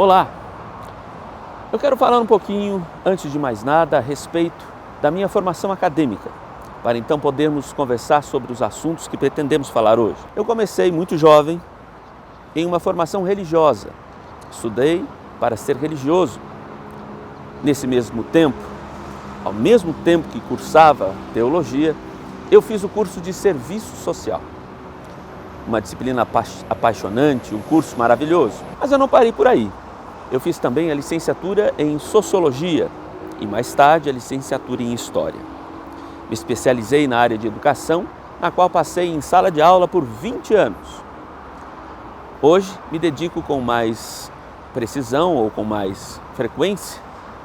Olá, eu quero falar um pouquinho, antes de mais nada, a respeito da minha formação acadêmica, para então podermos conversar sobre os assuntos que pretendemos falar hoje. Eu comecei muito jovem em uma formação religiosa, estudei para ser religioso. Nesse mesmo tempo, ao mesmo tempo que cursava teologia, eu fiz o curso de serviço social. Uma disciplina apaixonante, um curso maravilhoso. Mas eu não parei por aí. Eu fiz também a licenciatura em Sociologia e mais tarde a licenciatura em História. Me especializei na área de educação, na qual passei em sala de aula por 20 anos. Hoje me dedico com mais precisão ou com mais frequência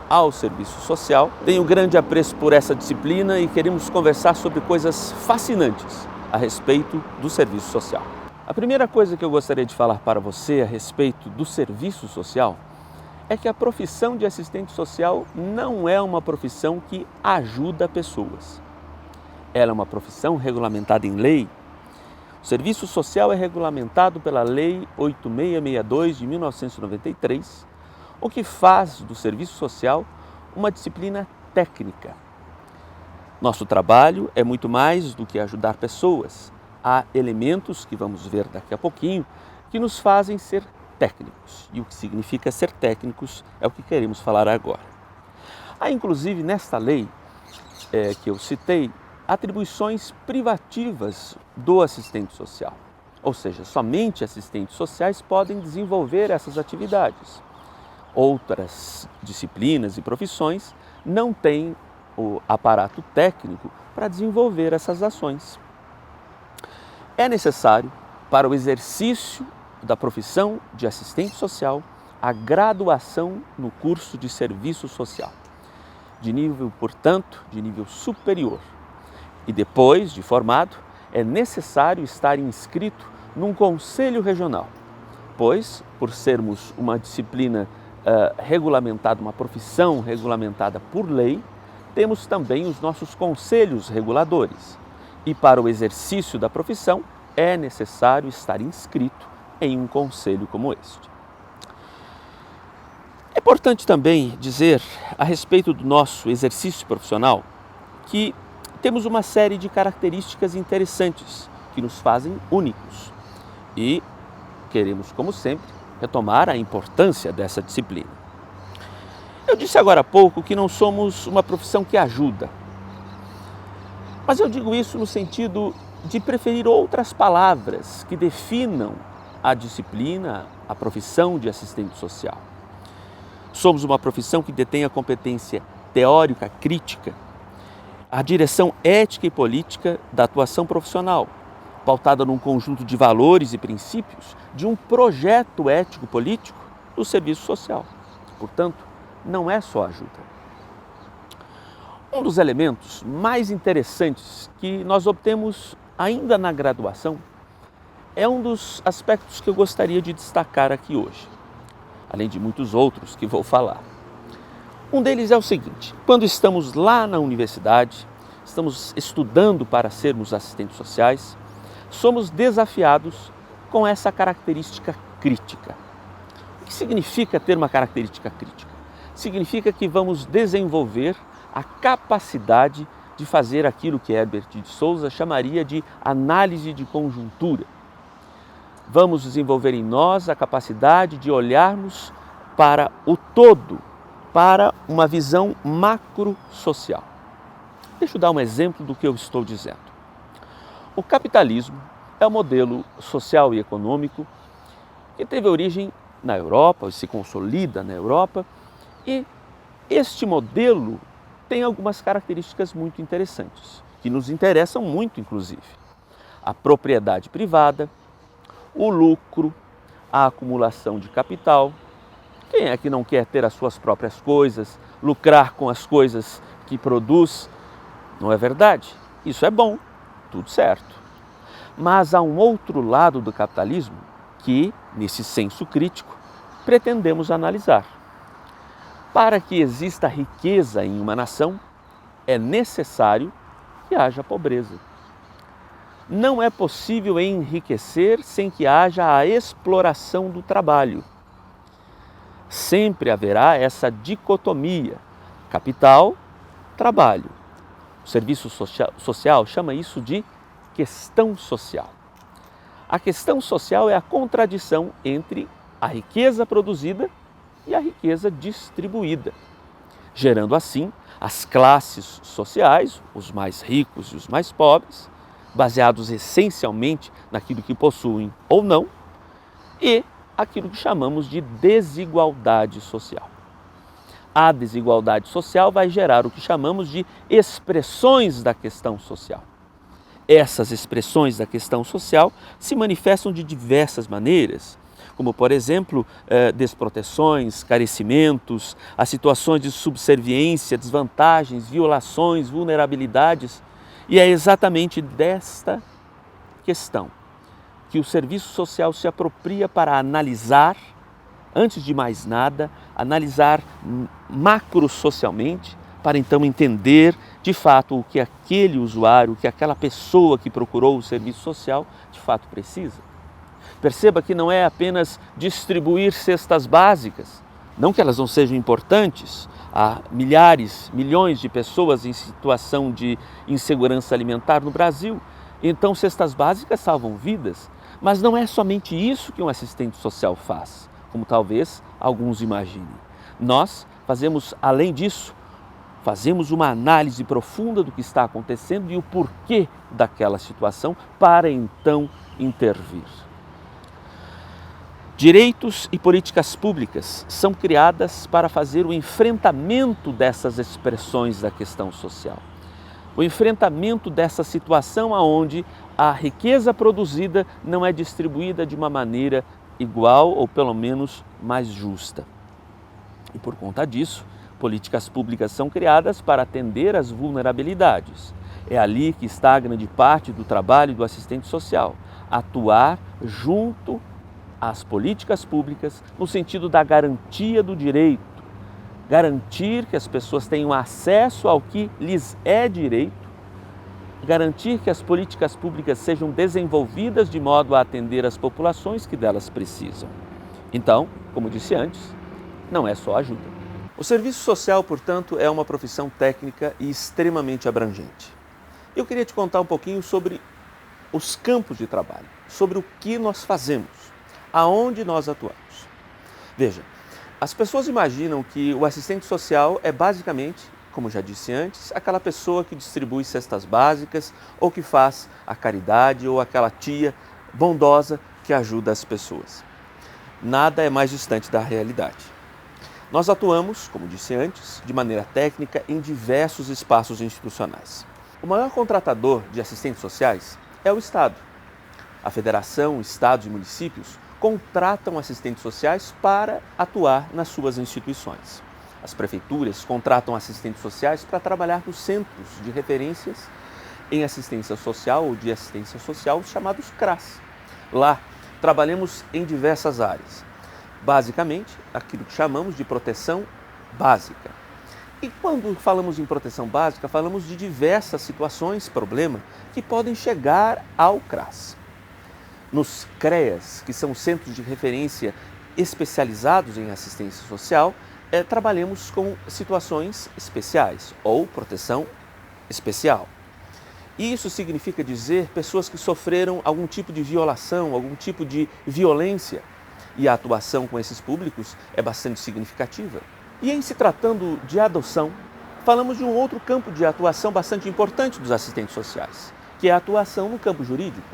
ao serviço social. Tenho grande apreço por essa disciplina e queremos conversar sobre coisas fascinantes a respeito do serviço social. A primeira coisa que eu gostaria de falar para você a respeito do serviço social é que a profissão de assistente social não é uma profissão que ajuda pessoas. Ela é uma profissão regulamentada em lei. O serviço social é regulamentado pela Lei 8662 de 1993, o que faz do serviço social uma disciplina técnica. Nosso trabalho é muito mais do que ajudar pessoas. Há elementos que vamos ver daqui a pouquinho que nos fazem ser técnicos. E o que significa ser técnicos é o que queremos falar agora. Há inclusive nesta lei que eu citei atribuições privativas do assistente social. Ou seja, somente assistentes sociais podem desenvolver essas atividades. Outras disciplinas e profissões não têm o aparato técnico para desenvolver essas ações. É necessário, para o exercício da profissão de assistente social, a graduação no curso de serviço social, de nível, portanto, de nível superior. E depois de formado, é necessário estar inscrito num conselho regional, pois, por sermos uma disciplina regulamentada, uma profissão regulamentada por lei, temos também os nossos conselhos reguladores. E para o exercício da profissão, é necessário estar inscrito em um conselho como este. É importante também dizer, a respeito do nosso exercício profissional, que temos uma série de características interessantes que nos fazem únicos. E queremos, como sempre, retomar a importância dessa disciplina. Eu disse agora há pouco que não somos uma profissão que ajuda. Mas eu digo isso no sentido de preferir outras palavras que definam a disciplina, a profissão de assistente social. Somos uma profissão que detém a competência teórica crítica, a direção ética e política da atuação profissional, pautada num conjunto de valores e princípios de um projeto ético-político do serviço social. Portanto, não é só ajuda. Um dos elementos mais interessantes que nós obtemos ainda na graduação é um dos aspectos que eu gostaria de destacar aqui hoje, além de muitos outros que vou falar. Um deles é o seguinte: quando estamos lá na universidade, estamos estudando para sermos assistentes sociais, somos desafiados com essa característica crítica. O que significa ter uma característica crítica? Significa que vamos desenvolver a capacidade de fazer aquilo que Herbert de Souza chamaria de análise de conjuntura. Vamos desenvolver em nós a capacidade de olharmos para o todo, para uma visão macro-social. Deixa eu dar um exemplo do que eu estou dizendo. O capitalismo é um modelo social e econômico que teve origem na Europa, se consolida na Europa, e este modelo tem algumas características muito interessantes, que nos interessam muito, inclusive. A propriedade privada, o lucro, a acumulação de capital. Quem é que não quer ter as suas próprias coisas, lucrar com as coisas que produz? Não é verdade? Isso é bom, tudo certo. Mas há um outro lado do capitalismo que, nesse senso crítico, pretendemos analisar. Para que exista riqueza em uma nação, é necessário que haja pobreza. Não é possível enriquecer sem que haja a exploração do trabalho. Sempre haverá essa dicotomia: capital, trabalho. O serviço social chama isso de questão social. A questão social é a contradição entre a riqueza produzida e a riqueza distribuída, gerando assim as classes sociais, os mais ricos e os mais pobres, baseados essencialmente naquilo que possuem ou não, e aquilo que chamamos de desigualdade social. A desigualdade social vai gerar o que chamamos de expressões da questão social. Essas expressões da questão social se manifestam de diversas maneiras, como, por exemplo, desproteções, carecimentos, as situações de subserviência, desvantagens, violações, vulnerabilidades. E é exatamente desta questão que o serviço social se apropria para analisar, antes de mais nada, analisar macrosocialmente, para então entender de fato o que aquele usuário, o que aquela pessoa que procurou o serviço social de fato precisa. Perceba que não é apenas distribuir cestas básicas, não que elas não sejam importantes. Há milhares, milhões de pessoas em situação de insegurança alimentar no Brasil, então cestas básicas salvam vidas, mas não é somente isso que um assistente social faz, como talvez alguns imaginem. Nós fazemos, além disso, fazemos uma análise profunda do que está acontecendo e o porquê daquela situação para então intervir. Direitos e políticas públicas são criadas para fazer o enfrentamento dessas expressões da questão social. O enfrentamento dessa situação onde a riqueza produzida não é distribuída de uma maneira igual ou pelo menos mais justa. E por conta disso, políticas públicas são criadas para atender às vulnerabilidades. É ali que está a grande parte do trabalho do assistente social, atuar junto às políticas públicas no sentido da garantia do direito, garantir que as pessoas tenham acesso ao que lhes é direito, garantir que as políticas públicas sejam desenvolvidas de modo a atender as populações que delas precisam. Então, como disse antes, não é só ajuda. O serviço social, portanto, é uma profissão técnica e extremamente abrangente. Eu queria te contar um pouquinho sobre os campos de trabalho, sobre o que nós fazemos, aonde nós atuamos. Veja, as pessoas imaginam que o assistente social é basicamente, como já disse antes, aquela pessoa que distribui cestas básicas ou que faz a caridade ou aquela tia bondosa que ajuda as pessoas. Nada é mais distante da realidade. Nós atuamos, como disse antes, de maneira técnica em diversos espaços institucionais. O maior contratador de assistentes sociais é o Estado. A Federação, Estados e municípios contratam assistentes sociais para atuar nas suas instituições. As prefeituras contratam assistentes sociais para trabalhar nos centros de referências em assistência social ou de assistência social, chamados CRAS. Lá, trabalhamos em diversas áreas. Basicamente, aquilo que chamamos de proteção básica. E quando falamos em proteção básica, falamos de diversas situações, problema, que podem chegar ao CRAS. Nos CREAS, que são centros de referência especializados em assistência social, trabalhamos com situações especiais ou proteção especial. E isso significa dizer pessoas que sofreram algum tipo de violação, algum tipo de violência. E a atuação com esses públicos é bastante significativa. E em se tratando de adoção, falamos de um outro campo de atuação bastante importante dos assistentes sociais, que é a atuação no campo jurídico.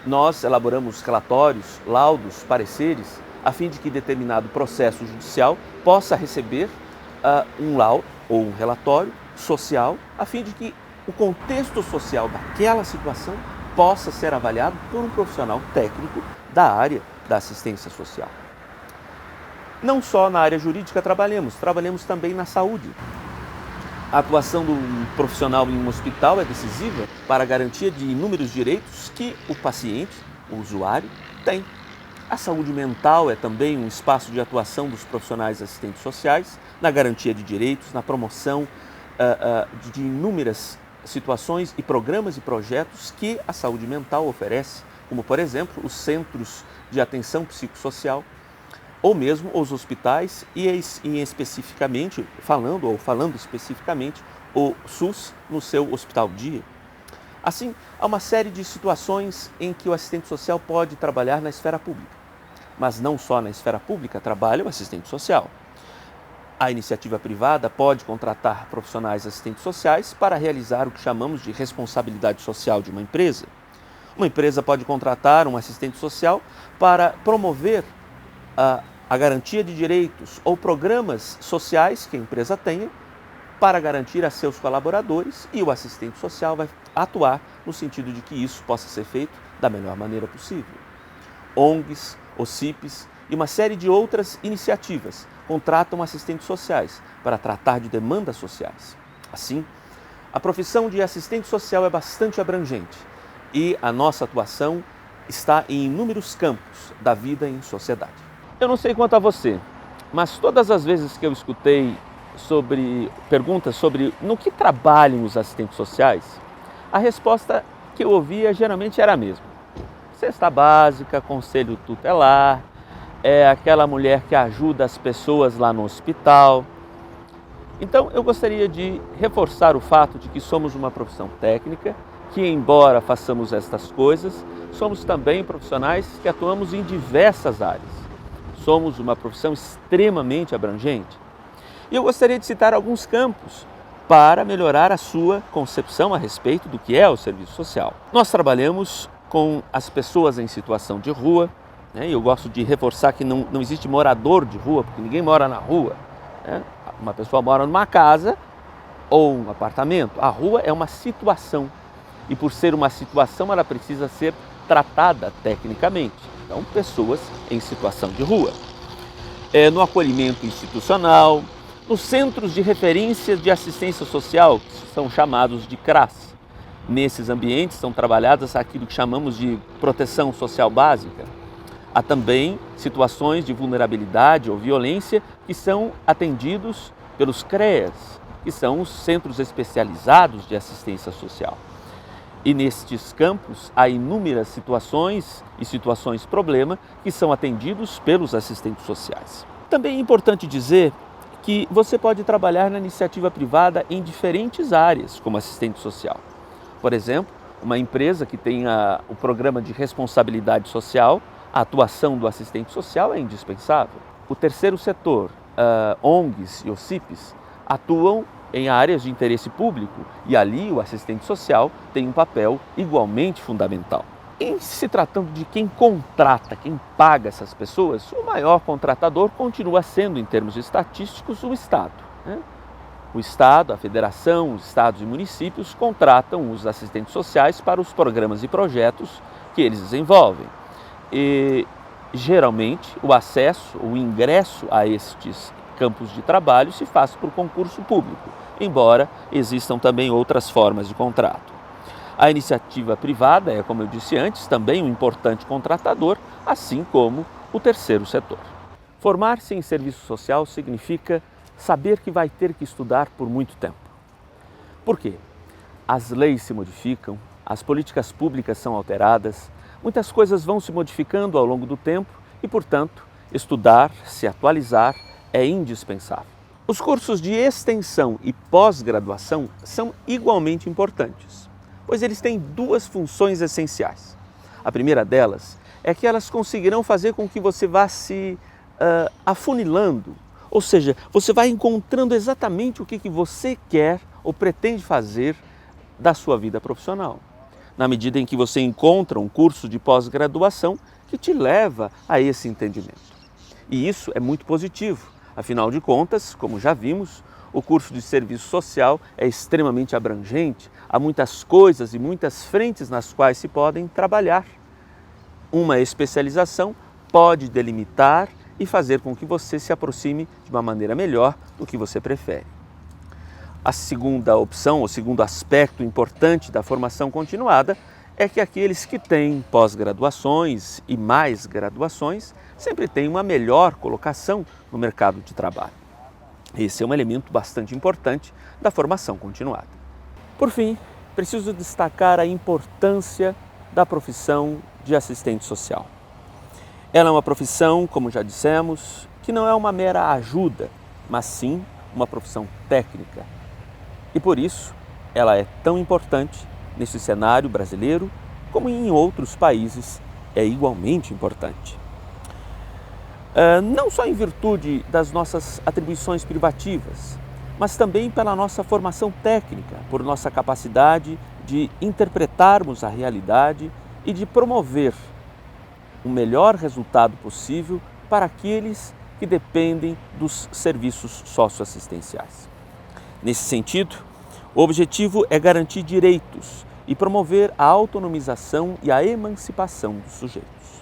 Nós elaboramos relatórios, laudos, pareceres, a fim de que determinado processo judicial possa receber um laudo ou um relatório social, a fim de que o contexto social daquela situação possa ser avaliado por um profissional técnico da área da assistência social. Não só na área jurídica trabalhamos também na saúde. A atuação do profissional em um hospital é decisiva para a garantia de inúmeros direitos que o paciente, o usuário, tem. A saúde mental é também um espaço de atuação dos profissionais assistentes sociais, na garantia de direitos, na promoção de inúmeras situações e programas e projetos que a saúde mental oferece, como, por exemplo, os centros de atenção psicossocial, ou mesmo os hospitais especificamente, falando especificamente, o SUS no seu hospital dia. Assim, há uma série de situações em que o assistente social pode trabalhar na esfera pública. Mas não só na esfera pública trabalha o assistente social. A iniciativa privada pode contratar profissionais assistentes sociais para realizar o que chamamos de responsabilidade social de uma empresa. Uma empresa pode contratar um assistente social para promover a garantia de direitos ou programas sociais que a empresa tenha para garantir a seus colaboradores, e o assistente social vai atuar no sentido de que isso possa ser feito da melhor maneira possível. ONGs, OCIPs e uma série de outras iniciativas contratam assistentes sociais para tratar de demandas sociais. Assim, a profissão de assistente social é bastante abrangente e a nossa atuação está em inúmeros campos da vida em sociedade. Eu não sei quanto a você, mas todas as vezes que eu escutei perguntas sobre no que trabalham os assistentes sociais, a resposta que eu ouvia geralmente era a mesma. Cesta básica, conselho tutelar, é aquela mulher que ajuda as pessoas lá no hospital. Então eu gostaria de reforçar o fato de que somos uma profissão técnica, que embora façamos estas coisas, somos também profissionais que atuamos em diversas áreas. Somos uma profissão extremamente abrangente. E eu gostaria de citar alguns campos para melhorar a sua concepção a respeito do que é o serviço social. Nós trabalhamos com as pessoas em situação de rua, né? Eu gosto de reforçar que não existe morador de rua, porque ninguém mora na rua, né? Uma pessoa mora numa casa ou um apartamento. A rua é uma situação e, por ser uma situação, ela precisa ser tratada tecnicamente. Então, pessoas em situação de rua. No acolhimento institucional, nos centros de referência de assistência social, que são chamados de CRAS. Nesses ambientes são trabalhadas aquilo que chamamos de proteção social básica. Há também situações de vulnerabilidade ou violência que são atendidos pelos CREAS, que são os Centros Especializados de Assistência Social. E nestes campos há inúmeras situações e situações-problema que são atendidos pelos assistentes sociais. Também é importante dizer que você pode trabalhar na iniciativa privada em diferentes áreas como assistente social. Por exemplo, uma empresa que tenha o programa de responsabilidade social, a atuação do assistente social é indispensável. O terceiro setor, ONGs e OCIPs, atuam em áreas de interesse público e ali o assistente social tem um papel igualmente fundamental. Em se tratando de quem contrata, quem paga essas pessoas, o maior contratador continua sendo, em termos estatísticos, o Estado, né? O Estado, a Federação, os Estados e municípios contratam os assistentes sociais para os programas e projetos que eles desenvolvem. E, geralmente, o acesso, o ingresso a estes campos de trabalho se faz por concurso público, embora existam também outras formas de contrato. A iniciativa privada é, como eu disse antes, também um importante contratador, assim como o terceiro setor. Formar-se em serviço social significa saber que vai ter que estudar por muito tempo. Por quê? As leis se modificam, as políticas públicas são alteradas, muitas coisas vão se modificando ao longo do tempo e, portanto, estudar, se atualizar é indispensável. Os cursos de extensão e pós-graduação são igualmente importantes, pois eles têm duas funções essenciais. A primeira delas é que elas conseguirão fazer com que você vá se afunilando, ou seja, você vai encontrando exatamente o que você quer ou pretende fazer da sua vida profissional, na medida em que você encontra um curso de pós-graduação que te leva a esse entendimento. E isso é muito positivo, afinal de contas, como já vimos, o curso de serviço social é extremamente abrangente, há muitas coisas e muitas frentes nas quais se podem trabalhar. Uma especialização pode delimitar e fazer com que você se aproxime de uma maneira melhor do que você prefere. A segunda opção, o segundo aspecto importante da formação continuada é que aqueles que têm pós-graduações e mais graduações sempre têm uma melhor colocação no mercado de trabalho. Esse é um elemento bastante importante da formação continuada. Por fim, preciso destacar a importância da profissão de assistente social. Ela é uma profissão, como já dissemos, que não é uma mera ajuda, mas sim uma profissão técnica. E por isso, ela é tão importante nesse cenário brasileiro, como em outros países é igualmente importante. Não só em virtude das nossas atribuições privativas, mas também pela nossa formação técnica, por nossa capacidade de interpretarmos a realidade e de promover o melhor resultado possível para aqueles que dependem dos serviços socioassistenciais. Nesse sentido, o objetivo é garantir direitos e promover a autonomização e a emancipação dos sujeitos.